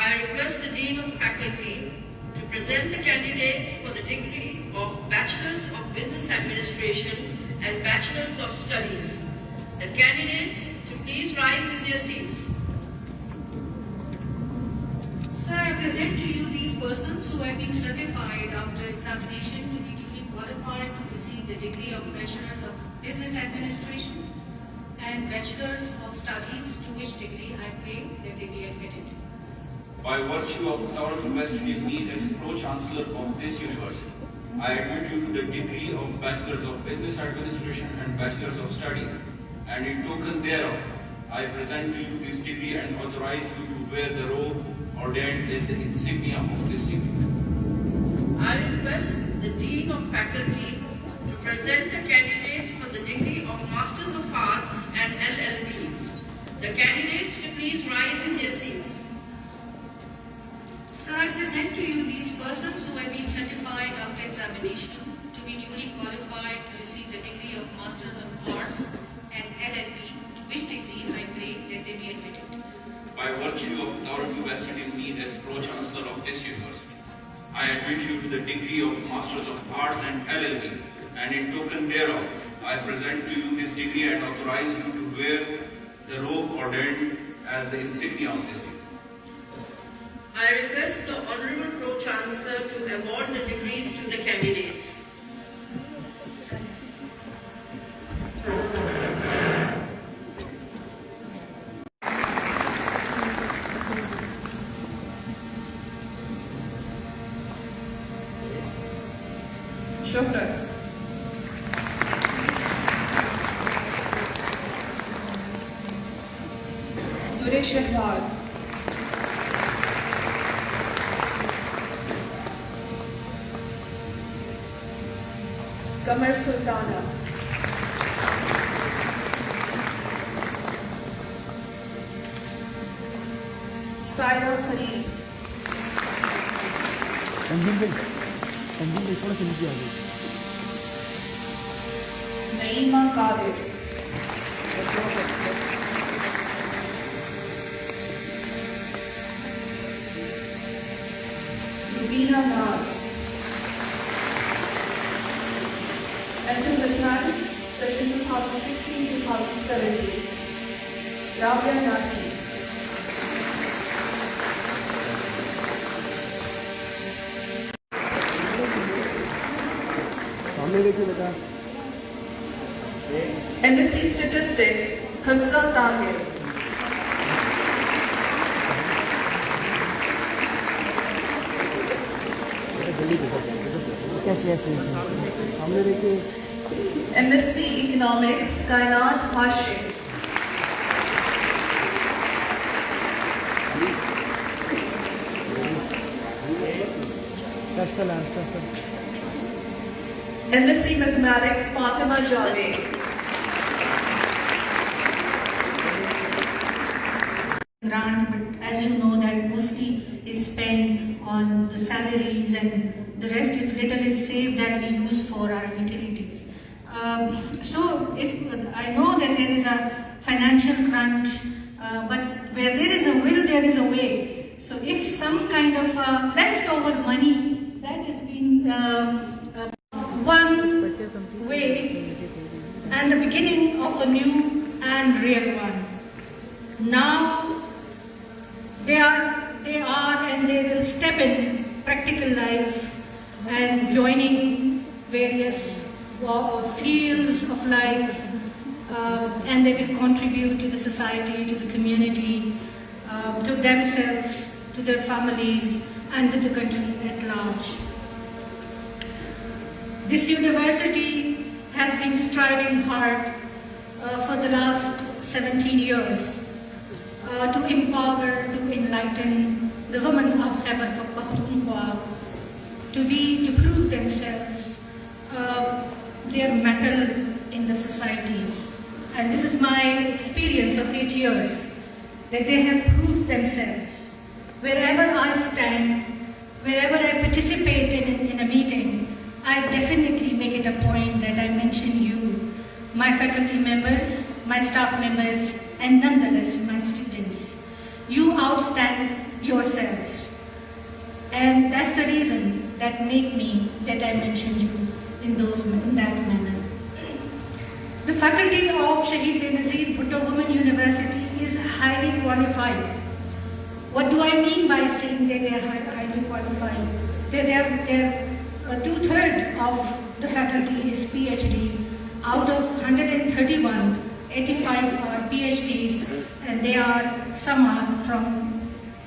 I request the Dean of Faculty to present the candidates for the degree of Bachelors of Business Administration and Bachelors of Studies. The candidates to please rise in their seats. Sir, I present to you these persons who have been certified after examination to be duly qualified to receive the degree of Bachelors of Business Administration and Bachelors of Studies, to which degree I pray that they be admitted. By virtue of authority vested in me as Pro-Chancellor of this university, I admit you to the degree of Bachelors of Business Administration and Bachelors of Studies, and in token thereof, I present to you this degree and authorize you to wear the robe ordained as the insignia of this degree. I request the Dean of Faculty to present the candidates for the degree of Masters of Arts and LLB. The candidates to please rise in their seats. Sir, I present to you these persons who have been certified after examination to be duly qualified to receive the degree of Masters of Arts and LLB, to which degree I pray that they be admitted. By virtue of authority vested in me as Pro-Chancellor of this university, I admit you to the degree of Masters of Arts and LLB, and in token thereof, I present to you this degree and authorize you to wear the robe ordained as the insignia of this degree. I request the Honorable Pro-Chancellor to award the degrees to the candidates. Shukran. Dure Shahbal. Qamar Sultana. Saira Khalid. Naeema Kadir. Rubina Nas. Enter Mathematics, Session 2016-2017. Rabia Naki. MSc Statistics, Hafsa Tahir. MSc Economics, Kainat Hashim. MSc Mathematics, Fatima Javed. Grant, but as you know that mostly is spent on the salaries and the rest, if little is saved, that we use for our utilities. So if I know that there is a financial crunch, but where there is a will, there is a way. So if some kind of leftover money that has been one way and the beginning of a new and real one. Now they are and they will step in practical life and joining various fields of life, and they will contribute to the society, to the community, to themselves, to their families, and to the country at large. This university has been striving hard for the last 17 years to empower, to enlighten the women of Khyber Pakhtunkhwa to prove themselves, their mettle in the society. And this is my experience of 8 years, that they have proved themselves. Wherever I stand, wherever I participate in a meeting, I definitely make it a point that I mention you, my faculty members, my staff members, and nonetheless my students. You are outstand yourselves. And that's the reason that I mentioned you in that manner. The faculty of Shahid Benazir Bhutto Women University is highly qualified. What do I mean by saying that they are highly qualified? Two-thirds of the faculty is PhD. Out of 131, 85 are PhDs, and some are from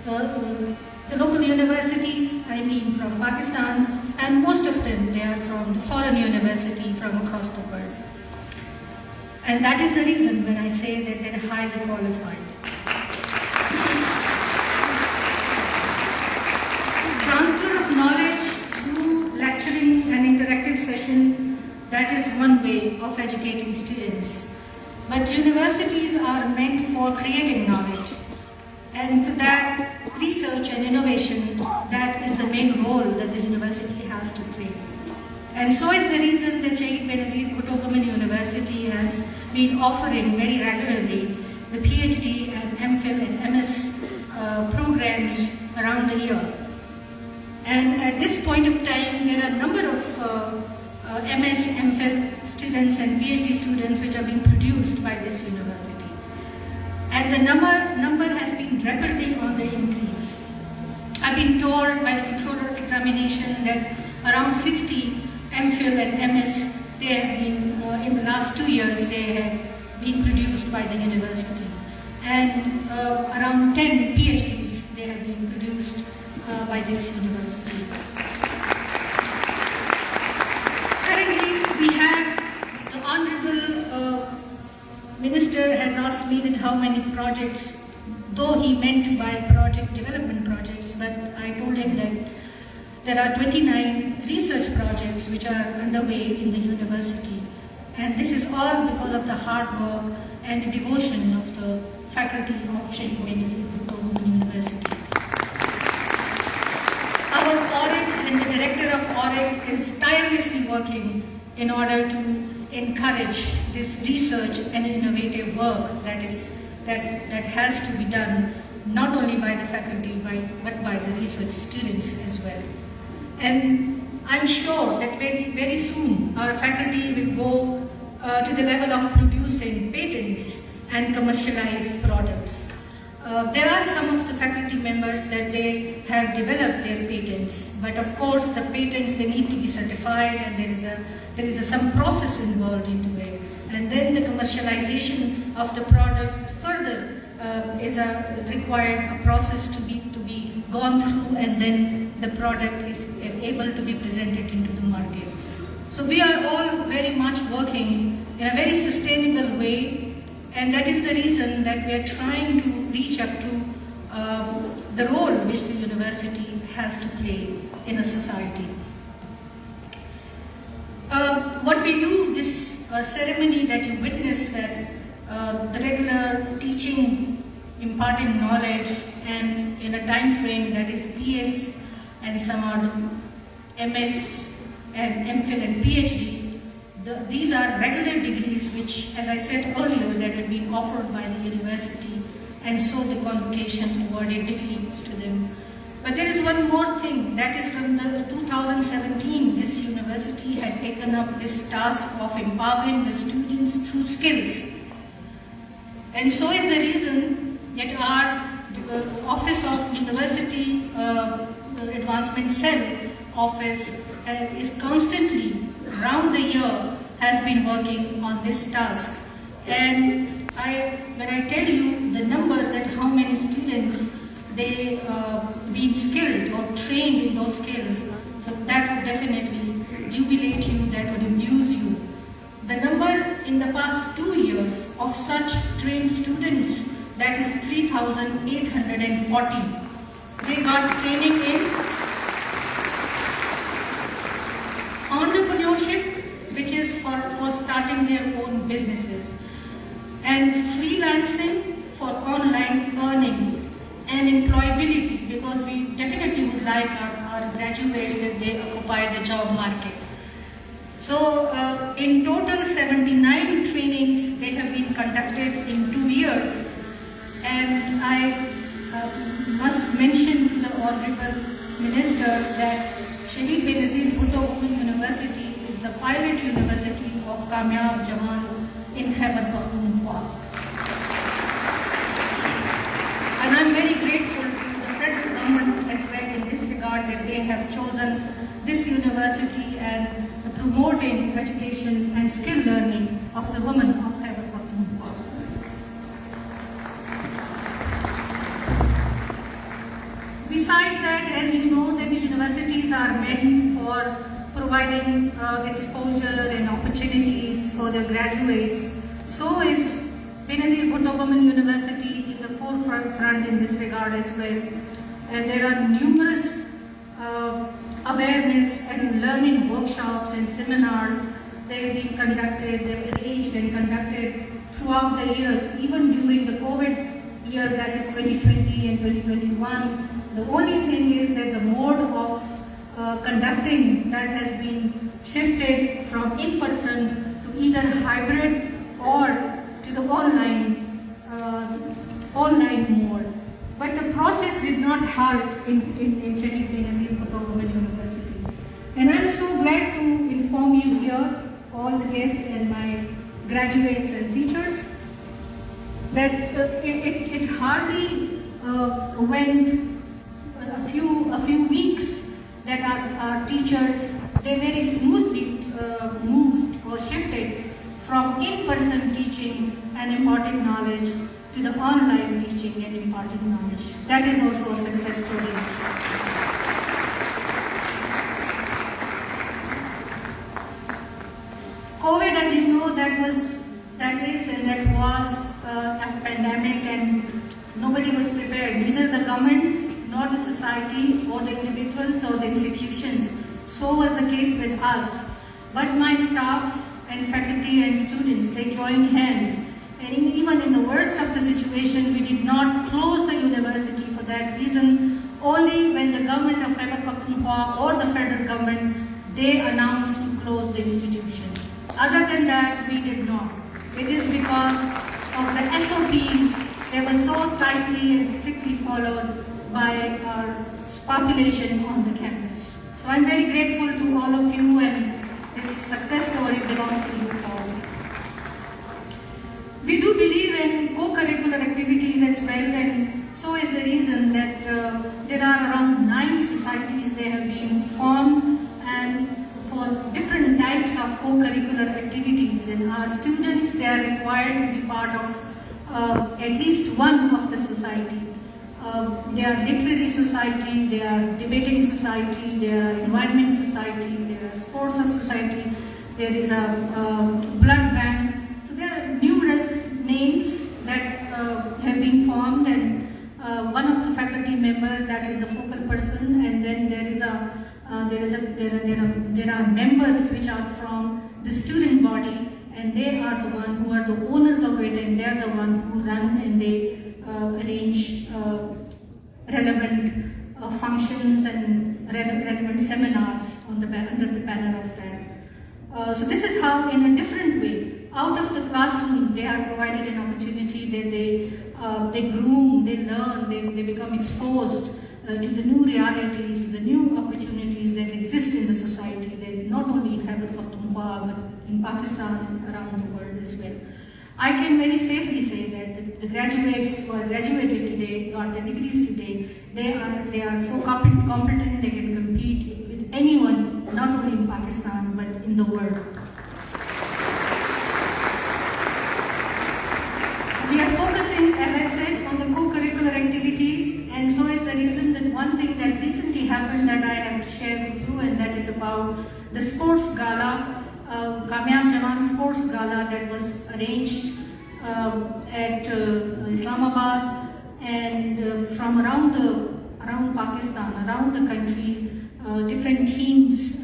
the local universities, from Pakistan, and most of them, they are from the foreign university from across the world. And that is the reason when I say that they are highly qualified. Transfer of knowledge through lecturing and interactive session, that is one way of educating students. But universities are meant for creating knowledge. And for that, research and innovation, that is the main role that the university has to play. And so is the reason that Shahid Benazir Bhutto Women University has been offering very regularly the PhD and MPhil and MS programs around the year. And at this point of time, there are a number of MS, MPhil students and PhD students which are being produced by this university. And the number has been rapidly on the increase. I've been told by the Controller of Examination that around 60 MPhil and MS, they have been, in the last 2 years, they have been produced by the university. And around 10 PhDs, they have been produced by this university. Currently, we have the Honorable Minister has asked me that how many projects, though he meant by project development projects, but I told him that there are 29 research projects which are underway in the university. And this is all because of the hard work and the devotion of the faculty of Shahid Benazir Bhutto Women University. Our audit and the director of audit is tirelessly working in order to encourage this research and innovative work that has to be done not only by the faculty but by the research students as well. And I'm sure that very, very soon our faculty will go to the level of producing patents and commercialized products. There are some of the faculty members that they have developed their patents, but of course the patents, they need to be certified, and there is some process involved into it. And then the commercialization of the products further is required a process to be gone through, and then the product is able to be presented into the market. So we are all very much working in a very sustainable way, and that is the reason that we are trying to reach up to the role which the university has to play in a society. What we do, this ceremony that you witness, that the regular teaching, imparting knowledge, and in a time frame that is BS and some are the MS and MPhil and PhD, these are regular degrees which, as I said earlier, that have been offered by the university, and so the convocation awarded degrees to them. But there is one more thing, that is from the 2017, this university had taken up this task of empowering the students through skills. And so is the reason that our Office of University Advancement Cell office is constantly, round the year, has been working on this task. And when I tell you the number that how many students they been skilled or trained in those skills, so that would definitely jubilate you, that would amuse you. The number in the past 2 years of such trained students, that is 3,840. They got training in entrepreneurship, which is for starting their own businesses, and freelancing for online earning, and employability, because we definitely would like our graduates that they occupy the job market. So in total 79 trainings they have been conducted in 2 years, and must mention to the Honorable Minister that Shahid Benazir Bhutto Women University is the pilot university of Kamyab Jawan in Khyber Pakhtunkhwa. And I'm very grateful to the federal government as well in this regard that they have chosen this university and promoting education and skill learning of the women of Khyber Pakhtunkhwa. Besides that, as you know, that the universities are meant for providing exposure and opportunities for the graduates. So is Benazir Bhutto Women University in the forefront in this regard as well. And there are numerous awareness and learning workshops and seminars that have been conducted, they've arranged and conducted throughout the years, even during the COVID year, that is 2020 and 2021. The only thing is that the mode of conducting that has been shifted from in-person to either hybrid or to the online mode. But the process did not halt in Shahid Benazir Bhutto Women University. And I'm so glad to inform you here, all the guests and my graduates and teachers, that it hardly went a few weeks that our teachers, they very smoothly moved or shifted from in-person teaching and imparting knowledge to the online teaching and imparting knowledge. That is also a success story. COVID, as you know, that was a pandemic, and nobody was prepared, neither the governments, nor the society, or the individuals, or the institutions. So was the case with us. But my staff and faculty and students, they joined hands. And even in the worst of the situation, we did not close the university for that reason. Only when the government of Khyber Pakhtunkhwa or the federal government, they announced to close the institution. Other than that, we did not. It is because of the SOPs. They were so tightly and strictly followed by our population on the campus. So I'm very grateful to all of you, and this success story belongs to you all. We do believe in co-curricular activities as well, and so is the reason that there are around 9 societies that have been formed and for different types of co-curricular activities. And our students, they are required to be part of at least one of the society. They are literary society, they are debating society, they are environment society, there are sports of society, there is a blood bank. So there are numerous names that have been formed, and one of the faculty members, that is the focal person, and then there are members which are from the student body, and they are the one who are the owners of it, and they are the one who run and they arrange relevant functions and relevant seminars under the banner of that. So this is how, in a different way, out of the classroom, they are provided an opportunity that they groom, they learn, they become exposed to the new realities, to the new opportunities that exist in the society, that not only in Khyber Pakhtunkhwa, but in Pakistan and around the world as well. I can very safely say that the graduates who are graduated today, got their degrees today, they are so competent, they can compete with anyone, not only in Pakistan, but in the world. We are focusing, as I said, on the co-curricular activities, and so is the reason that one thing that recently happened that I have to share with you, and that is about the sports gala, Kamyab Jawan Sports Gala, that was arranged at Islamabad, and from around Pakistan, around the country, different teams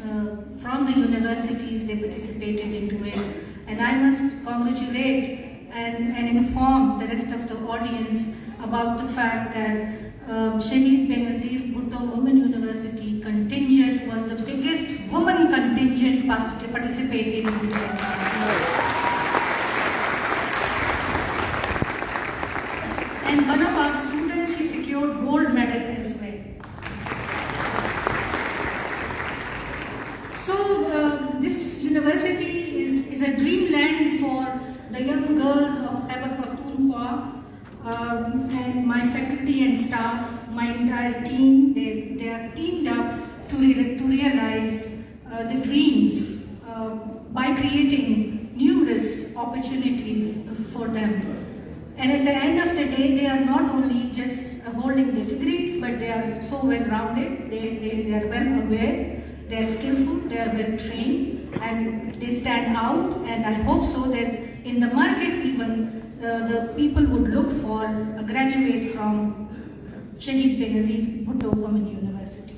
from the universities, they participated into it. And I must congratulate and inform the rest of the audience about the fact that Shahid Benazir Bhutto Women University contingent was the biggest women contingent participating into that. And one of our students, she secured faculty and staff, my entire team, they are teamed up to realize the dreams by creating numerous opportunities for them. And at the end of the day, they are not only just holding the degrees, but they are so well-rounded, they are well aware, they are skillful, they are well trained, and they stand out. And I hope so that in the market even, the people would look for a graduate from Shahid Benazir Bhutto Women University.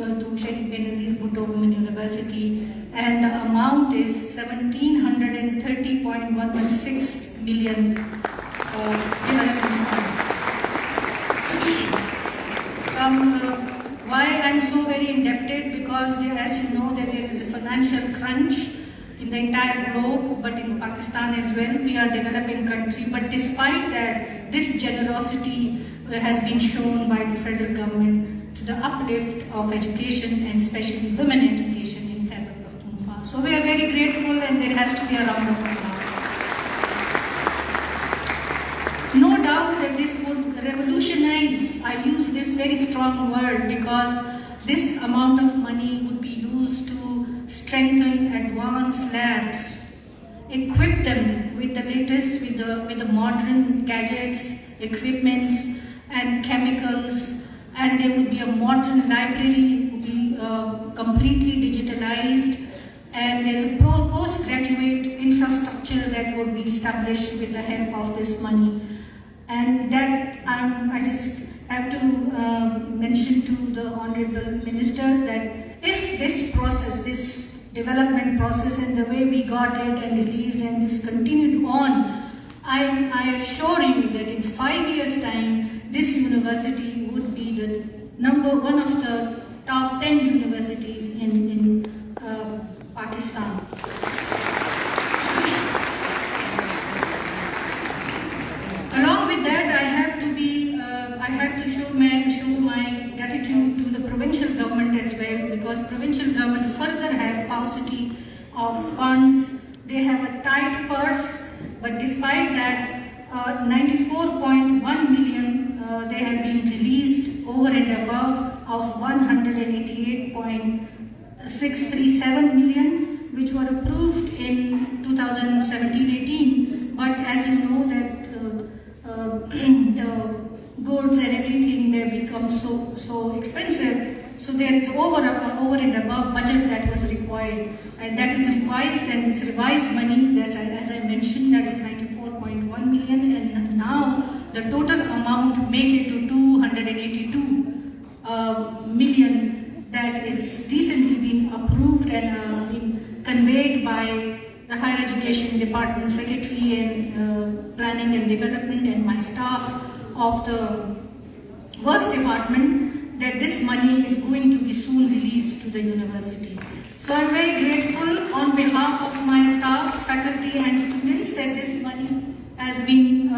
To Shahid Benazir Bhutto Women University, and the amount is 1730.116 million development fund. Why I'm so very indebted? Because as you know that there is a financial crunch in the entire globe, but in Pakistan as well. We are a developing country, but despite that, this generosity has been shown by the federal government to the uplift of education, and especially women education in Khyber Pakhtunkhwa. So we are very grateful, and there has to be a round of applause. No doubt that this would revolutionize, I use this very strong word, because this amount of money would be used to strengthen advanced labs, equip them with the latest, with the modern gadgets, equipments and chemicals, and there would be a modern library, would be completely digitalized, and there's a postgraduate infrastructure that would be established with the help of this money. And that I just have to mention to the Honorable Minister that if this process, this development process and the way we got it and released and this continued on, I assure you that in 5 years' time, this university would be the one of the top 10 universities in Pakistan. Along with that, I have to show my gratitude to the provincial government as well, because provincial government further have paucity of funds. They have a tight purse, but despite that, 94.1 million they have been released over and above of 188.637 million, which were approved in 2017-18. But as you know that the goods and everything, they become so expensive. So there is over and above budget that was required, and that is revised, and this revised money that, as I mentioned, that is 94.1 million, and now the total amount make it to 282 million that is recently been approved and been conveyed by the Higher Education Department Secretary and Planning and Development and my staff of the Works Department, that this money is going to be soon released to the university. So I'm very grateful on behalf of my staff, faculty and students that this money has been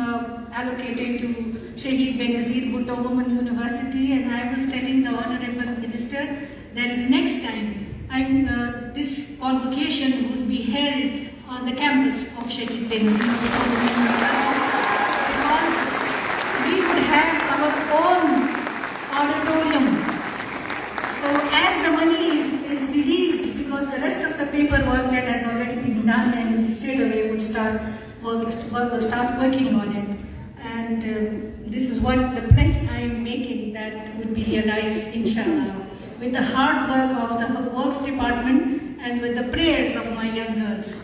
allocated to Shahid Benazir Bhutto Women University, and I was telling the Honorable Minister that next time this convocation would be held on the campus of Shahid Benazir Bhutto Women University, because we would have our own auditorium. So as the money is released, because the rest of the paperwork that has already been done, and we straight away would start working on it. And this is what the pledge I am making, that would be realized, inshallah, with the hard work of the Works Department and with the prayers of my young girls.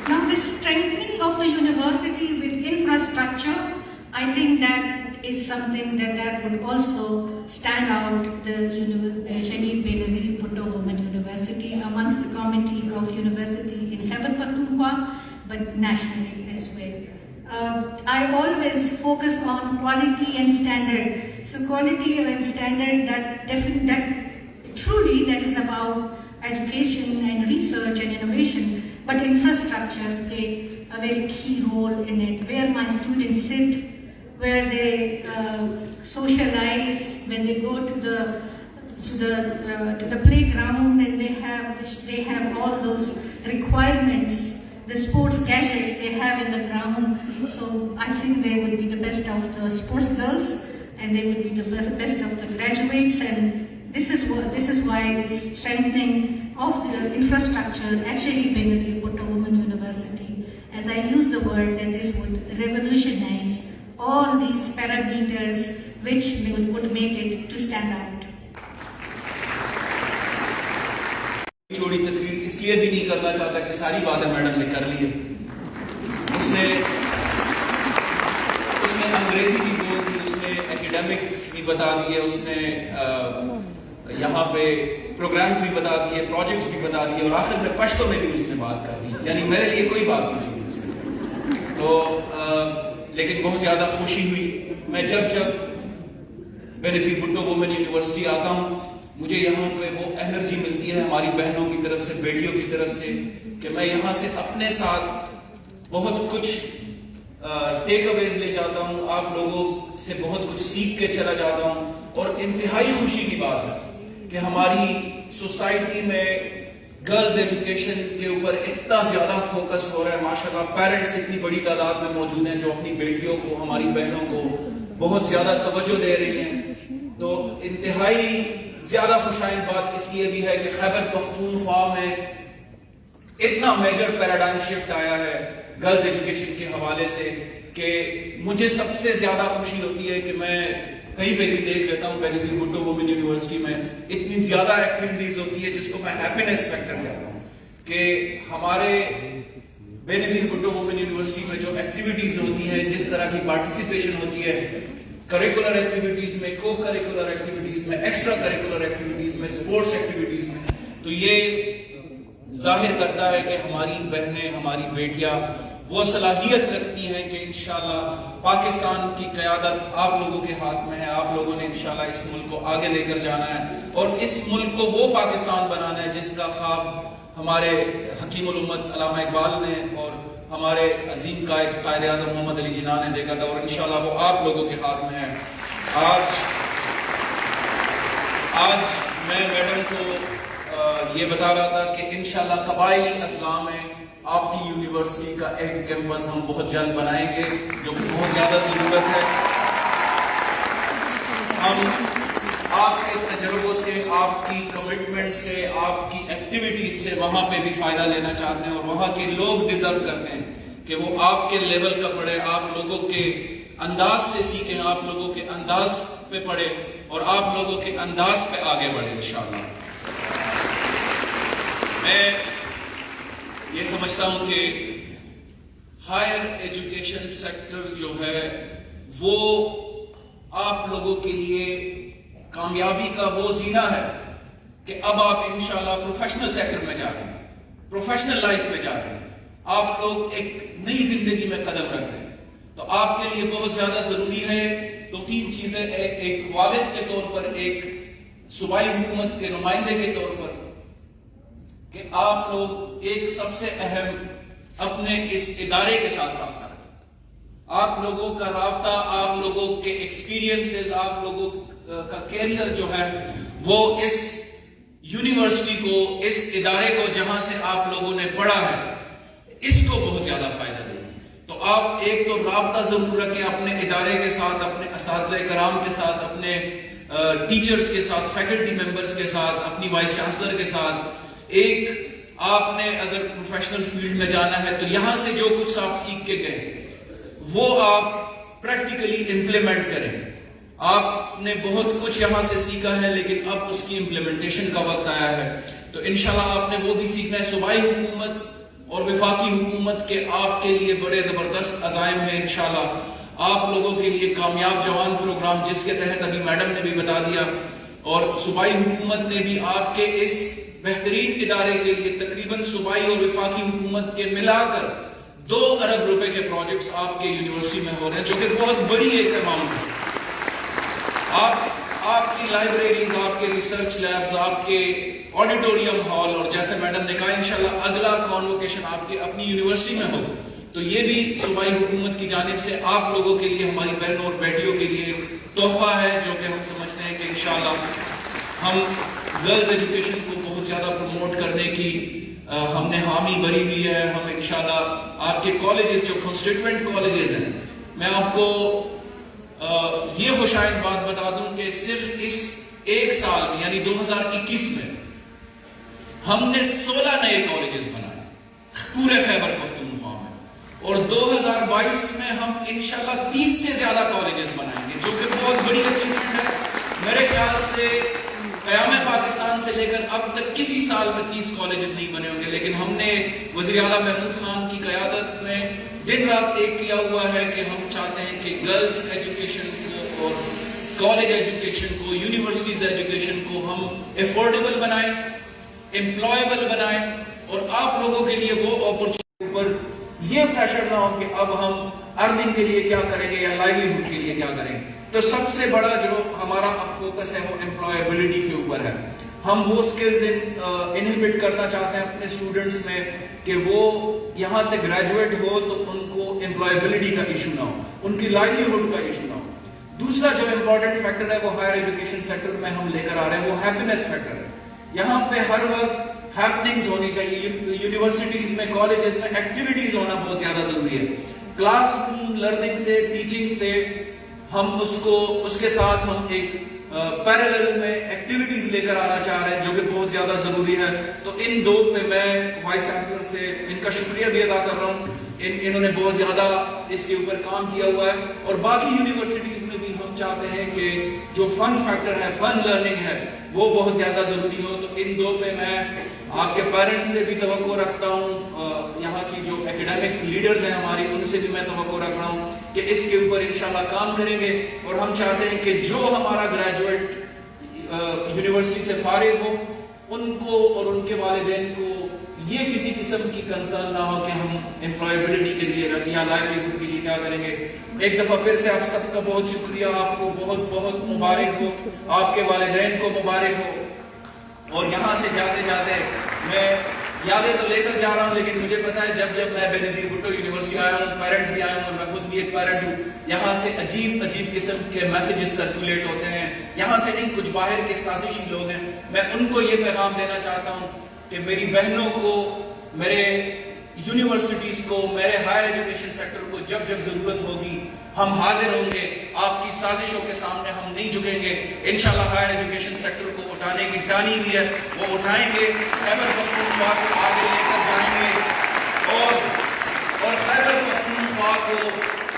Now this strengthening of the university with infrastructure, I think that is something that would also stand out the Shahid Benazir Bhutto Women University amongst the committee of university in Khyber Pakhtunkhwa, but nationally as well. I always focus on quality and standard. So quality and standard, that truly that is about education and research and innovation, but infrastructure play a very key role in it, where my students sit, where they socialize, when they go to the playground, and they have all those requirements the sports gadgets they have in the ground. So I think they would be the best of the sports girls, and they would be the best of the graduates. And this is why this strengthening of the infrastructure actually benefits Bhutto Women University. As I use the word that this would revolutionize all these parameters which would make it to stand out. چوڑی تقریر اس لیے بھی نہیں کرنا چاہتا کہ ساری باتیں میڈم نے کر لی ہے. اس نے انگریزی بھی بول دی, اس نے ایکیڈیمکس بھی بتا دیے, اس نے یہاں پہ پروگرامز بھی بتا دیے, پروجیکٹس بھی بتا دیے, اور آخر میں پشتو میں بھی اس نے بات کر دی. یعنی میرے لیے کوئی بات نہیں چھوڑی اس نے. تو لیکن بہت زیادہ خوشی ہوئی. میں جب بینظیر بھٹو وومن یونیورسٹی آتا ہوں, مجھے یہاں پہ وہ انرجی ملتی ہے ہماری بہنوں کی طرف سے, بیٹیوں کی طرف سے, کہ میں یہاں سے اپنے ساتھ بہت کچھ ٹیک اویز لے جاتا ہوں, آپ لوگوں سے بہت کچھ سیکھ کے چلا جاتا ہوں. اور انتہائی خوشی کی بات ہے کہ ہماری سوسائٹی میں گرلز ایجوکیشن کے اوپر اتنا زیادہ فوکس ہو رہا ہے. ماشاءاللہ پیرنٹس اتنی بڑی تعداد میں موجود ہیں جو اپنی بیٹیوں کو, ہماری بہنوں کو بہت زیادہ توجہ دے رہی ہیں. تو انتہائی زیادہ خوشائن بات اس لیے بھی ہے کہ خیبر پختونخوا میں اتنا میجر پیراڈائم شفٹ آیا ہے گرلز ایجوکیشن کے حوالے سے کہ مجھے سب سے زیادہ خوشی ہوتی ہے کہ میں کہیں پہ بھی دیکھ لیتا ہوں بینظیر بھٹو وومن یونیورسٹی میں اتنی زیادہ ایکٹیویٹیز ہوتی ہے جس کو میں ہیپینس فیکٹر کہتا ہوں, کہ ہمارے بینظیر بھٹو وومن یونیورسٹی میں جو ایکٹیویٹیز ہوتی ہیں, جس طرح کی پارٹیسپیشن ہوتی ہے کریکولر ایکٹیویٹیز میں, کو کریکولر ایکٹیویٹیز میں, ایکسٹرا کریکولر ایکٹیویٹیز میں, سپورٹس ایکٹیویٹیز میں, تو یہ ظاہر کرتا ہے کہ ہماری بہنیں, ہماری بیٹیاں وہ صلاحیت رکھتی ہیں کہ انشاءاللہ پاکستان کی قیادت آپ لوگوں کے ہاتھ میں ہے. آپ لوگوں نے انشاءاللہ اس ملک کو آگے لے کر جانا ہے اور اس ملک کو وہ پاکستان بنانا ہے جس کا خواب ہمارے حکیم الامت علامہ اقبال نے اور ہمارے عظیم قائد اعظم محمد علی جناح نے دیکھا تھا, اور انشاءاللہ وہ آپ لوگوں کے ہاتھ میں ہے. آج میں میڈم کو یہ بتا رہا تھا کہ انشاءاللہ قبائلی اضلاع میں آپ کی یونیورسٹی کا ایک کیمپس ہم بہت جلد بنائیں گے, جو کہ بہت زیادہ ضرورت ہے. ہم آپ کے تجربوں سے, آپ کی کمٹمنٹ سے, آپ کی ایکٹیویٹیز سے وہاں پہ بھی فائدہ لینا چاہتے ہیں, اور وہاں کے لوگ ڈیزرو کرتے ہیں کہ وہ آپ کے لیول کا پڑھے, آپ لوگوں کے انداز سے سیکھیں, آپ لوگوں کے انداز پہ پڑھے اور آپ لوگوں کے انداز پہ آگے بڑھے انشاءاللہ. میں یہ سمجھتا ہوں کہ ہائر ایجوکیشن سیکٹر جو ہے وہ آپ لوگوں کے لیے کامیابی کا وہ زینہ ہے کہ اب آپ انشاءاللہ پروفیشنل سیکٹر میں جا رہے ہیں, پروفیشنل لائف میں جا رہے ہیں, آپ لوگ ایک نئی زندگی میں قدم رکھ رہے ہیں. تو آپ کے لیے بہت زیادہ ضروری ہے دو تین چیزیں, ایک والد کے طور پر, ایک صوبائی حکومت کے نمائندے کے طور پر, کہ آپ لوگ ایک سب سے اہم اپنے اس ادارے کے ساتھ رابطہ رکھیں. آپ لوگوں کا رابطہ, آپ لوگوں کے ایکسپیرینسز, آپ لوگوں کا کیریئر جو ہے وہ اس یونیورسٹی کو, اس ادارے کو جہاں سے آپ لوگوں نے پڑھا ہے, اس کو بہت زیادہ فائدہ دے گی. تو آپ ایک تو رابطہ ضرور رکھیں اپنے ادارے کے ساتھ, اپنے اساتذہ کرام کے ساتھ, اپنے ٹیچرز کے ساتھ, فیکلٹی ممبرز کے ساتھ, اپنی وائس چانسلر کے ساتھ. ایک آپ نے اگر پروفیشنل فیلڈ میں جانا ہے تو یہاں سے جو کچھ آپ سیکھ کے گئے وہ آپ پریکٹیکلی امپلیمنٹ کریں. آپ نے بہت کچھ یہاں سے سیکھا ہے لیکن اب اس کی امپلیمنٹیشن کا وقت آیا ہے, تو انشاءاللہ آپ نے وہ بھی سیکھنا ہے. صوبائی حکومت اور وفاقی حکومت کے آپ کے لیے بڑے زبردست عزائم ہیں انشاءاللہ. آپ لوگوں کے لیے کامیاب جوان پروگرام جس کے تحت ابھی میڈم نے بھی بتا دیا, اور صوبائی حکومت نے بھی آپ کے اس بہترین ادارے کے لیے تقریباً صوبائی اور وفاقی حکومت کے ملا کر 2 ارب روپے کے پروجیکٹس آپ کے یونیورسٹی میں ہو رہے ہیں, جو کہ بہت بڑی ایک اماؤنٹ ہے. آپ کی لائبریریز, آپ کے ریسرچ لیبز, آپ کے آڈیٹوریم ہال, اور جیسے میڈم نے کہا انشاءاللہ اگلا کانوکیشن آپ کے اپنی یونیورسٹی میں ہو, تو یہ بھی صوبائی حکومت کی جانب سے آپ لوگوں کے لیے, ہماری بہنوں اور بیٹیوں کے لیے ایک تحفہ ہے, جو کہ ہم سمجھتے ہیں کہ انشاءاللہ ہم گرلز ایجوکیشن کو بہت زیادہ پروموٹ کرنے کی ہم نے حامی بھری ہوئی ہے. ہم انشاءاللہ آپ کے کالجز جو کنسٹیٹوئنٹ کالجز ہیں, میں آپ کو یہ خوشائند بات بتا دوں کہ صرف اس ایک سال میں یعنی 2021 میں ہم نے 16 نئے کالجز بنائے پورے خیبر پختونخوا میں, اور 2022 میں ہم انشاءاللہ 30 سے زیادہ کالجز بنائیں گے, جو کہ بہت بڑی اچیومنٹ ہے. میرے خیال سے قیام پاکستان سے لے کر اب تک کسی سال میں 30 کالجز نہیں بنے ہوں گے, لیکن ہم نے وزیر اعلیٰ محمود خان کی قیادت میں دن رات ایک کیا ہوا ہے کہ ہم چاہتے ہیں کہ گرلز ایجوکیشن کو اور کالج ایجوکیشن کو, یونیورسٹیز ایجوکیشن کو ہم افورڈیبل بنائیں, امپلائیبل بنائیں, اور آپ لوگوں کے لیے وہ اپرچونٹی پر یہ پریشر نہ ہو کہ اب ہم ارننگ کے لیے کیا کریں گے یا لائیولیہڈ کے لیے کیا کریں گے. تو سب سے بڑا جو ہمارا اب فوکس ہے وہ امپلائیبلٹی کے اوپر ہے. ہم وہ سکلز انہیبٹ کرنا چاہتے ہیں اپنے اسٹوڈنٹس میں کہ وہ یہاں سے گریجویٹ ہو تو ان کو امپلائیبلٹی کا ایشو نہ ہو, ان کی لائیولیہڈ کا ایشو نہ ہو. دوسرا جو امپورٹنٹ فیکٹر ہے وہ ہائر ایجوکیشن سیکٹر میں ہم لے کر آ رہے ہیں, وہ ہیپینس فیکٹر ہے. یہاں پہ ہر وقت ہیپننگز ہونی چاہیے. یونیورسٹیز میں, کالجز میں ایکٹیویٹیز ہونا بہت زیادہ ضروری ہے. کلاس روم لرننگ سے, ٹیچنگ سے ہم اس کے ساتھ ہم ایک پیرالل میں ایکٹیویٹیز لے کر آنا چاہ رہے ہیں جو کہ بہت زیادہ ضروری ہے. تو ان دو پہ میں وائس چانسلر سے ان کا شکریہ بھی ادا کر رہا ہوں. انہوں نے بہت زیادہ اس کے اوپر کام کیا ہوا ہے, اور باقی یونیورسٹیز میں بھی ہم چاہتے ہیں کہ جو فن فیکٹر ہے, فن لرننگ ہے, وہ بہت زیادہ ضروری ہو. تو ان دو پہ میں آپ کے پیرنٹس سے بھی توقع رکھتا ہوں, یہاں کی جو ایکیڈیمک لیڈرز ہیں ہماری, ان سے بھی میں توقع رکھ رہا ہوں کہ اس کے اوپر انشاءاللہ کام کریں گے. اور ہم چاہتے ہیں کہ جو ہمارا گریجویٹ یونیورسٹی سے فارغ ہو, ان کو اور ان کے والدین کو یہ کسی قسم کی کنسرن نہ ہو کہ ہم امپلائیبلٹی کے لیے یا لائیولیہڈ کے لیے کیا کریں گے. ایک دفعہ پھر سے آپ سب کا بہت شکریہ, آپ کو بہت بہت مبارک ہو, آپ کے والدین کو مبارک ہو. اور یہاں سے جاتے جاتے میں یادیں تو لے کر جا رہا ہوں, لیکن مجھے پتا ہے جب میں بے نظیر بھٹو یونیورسٹی آیا ہوں, پیرنٹس بھی آئے ہوں, میں خود بھی ایک پیرنٹ ہوں, یہاں سے عجیب قسم کے میسیجز سرکولیٹ ہوتے ہیں. یہاں سے نہیں, کچھ باہر کے سازشی لوگ ہیں. میں ان کو یہ پیغام دینا چاہتا ہوں کہ میری بہنوں کو, میرے یونیورسٹیز کو, میرے ہائر ایجوکیشن سیکٹر کو جب ضرورت ہوگی ہم حاضر ہوں گے. آپ کی سازشوں کے سامنے ہم نہیں جھکیں گے. انشاءاللہ ہائر ایجوکیشن سیکٹر کو اٹھانے کی ٹانی ہوئی ہے, وہ اٹھائیں گے, خیبر پختونخوا کو آگے لے کر جائیں گے, اور خیبر پختونخوا کو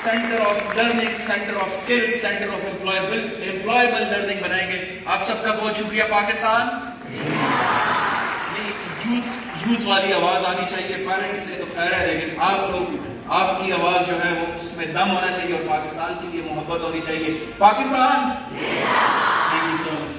centre of learning, centre of skill, centre of employable learning بنائیں گے. آپ سب کا بہت شکریہ. پاکستان یوتھ والی آواز آنی چاہیے پیرنٹس سے تو خیر ہے, لیکن آپ لوگ, آپ کی آواز جو ہے وہ اس میں دم ہونا چاہیے, اور پاکستان کے لیے محبت ہونی چاہیے. پاکستان, تھینک یو سو مچ.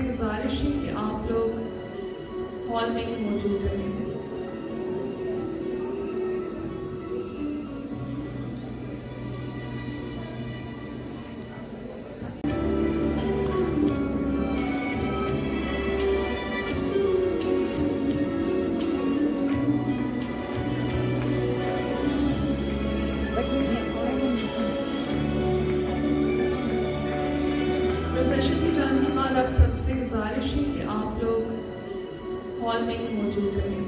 گزارش ہے کہ آپ لوگ ہال میں موجود رہیں. پروسیشن کے جانے کے بعد آپ سب سے گزارش ہے کہ में ही मौजूद रहें।